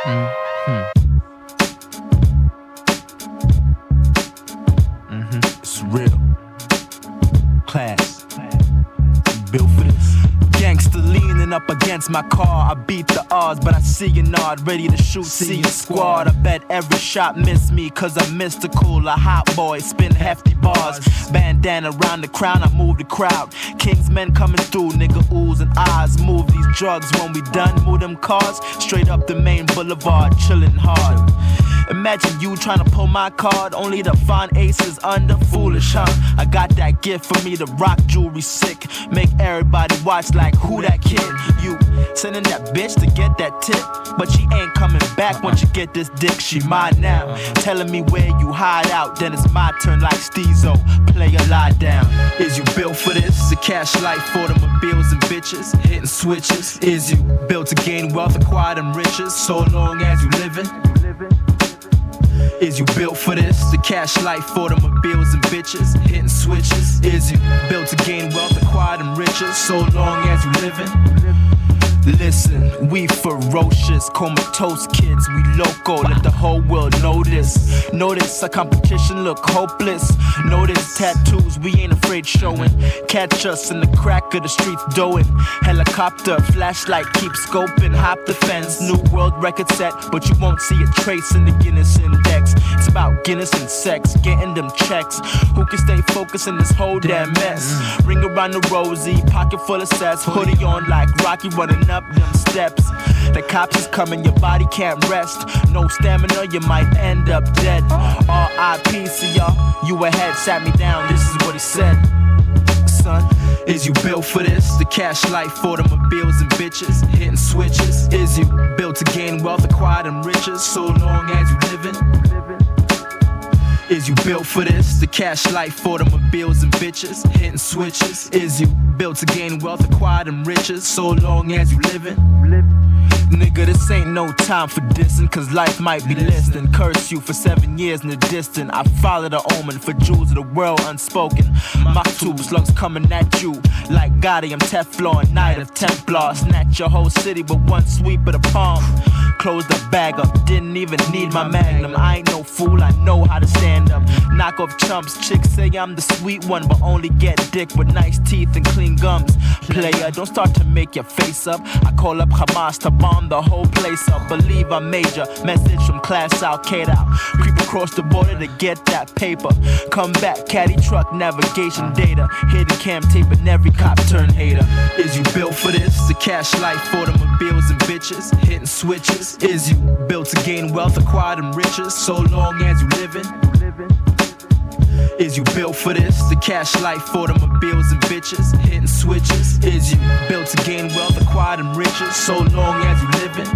It's real. Class. Built for this. Gangster leaning up against my car. I beat the odds, but I see a nod, ready to shoot. See a squad. I bet every shot missed me, cause I'm mystical. A hot boy, spin hefty bars. Bandana around the crown, I move the crowd. King's men coming through, nigga oohs and ahs. Move these drugs when we done. Move them cars straight up the main boulevard, chillin' hard. Imagine you tryna pull my card, only to find aces under. Foolish, huh? I got that gift for me to rock jewelry sick. Make everybody watch like, who that kid? You sending that bitch to get that tip, but she ain't coming back once you get this dick. She mine now, telling me where you hide out. Then it's my turn like Steezo, play a lie down. Is you built for this? A cash life for the mobiles and bitches, hitting switches. Is you built to gain wealth, acquire them riches, so long as you living? Is you built for this? The cash life for the mobiles and bitches, hitting switches. Is you built to gain wealth, acquire them riches, so long as you living? Listen, we ferocious, comatose kids, we loco, let the whole world know this. Notice our competition look hopeless. Notice tattoos, we ain't afraid showing. Catch us in the crack of the streets doing. Helicopter, flashlight, keep scoping. Hop the fence, new world record set, but you won't see a trace in the Guinness Index. It's about Guinness and sex, getting them checks. Who can stay focused in this whole damn mess? Ring around the rosy, pocket full of sets. Hoodie on like Rocky running up them steps. The cops is coming, your body can't rest. No stamina, you might end up dead. R.I.P. see y'all, you ahead, sat me down, this is what he said. Son, is you built for this? The cash life for the mobiles and bitches, hitting switches. Is you built to gain wealth, acquire them riches, so long as you living? Is you built for this? The cash life for the mobiles and bitches, hitting switches. Is you built to gain wealth, acquire them riches, so long as you living? Nigga, this ain't no time for dissing, cause life might be listening. Curse you for 7 years in the distant. I follow the omen for jewels of the world unspoken. Maktub slugs coming at you like Gotti, I'm Teflon, Knight of Templar. Snatch your whole city with one sweep of the palm. Close the bag up, didn't even need my magnum. I ain't no fool, I know how to stand up. Knock off chumps, chicks say I'm the sweet one, but only get dick with nice teeth and clean gums. Player, don't start to make your face up. I call up Hamas to bomb the whole place up. Believe I'm major, message from class out, Kate out. Creep across the border to get that paper. Come back, caddy truck, navigation data. Hidden cam tape and every cop turn hater. Is you built for this? The cash life for the mobiles and bitches, hitting switches. Is you built to gain wealth, acquire them riches, so long as you living? Is you built for this? The cash life for the mobiles and bitches, hitting switches. Is you built to gain wealth, acquire them riches, so long as you living?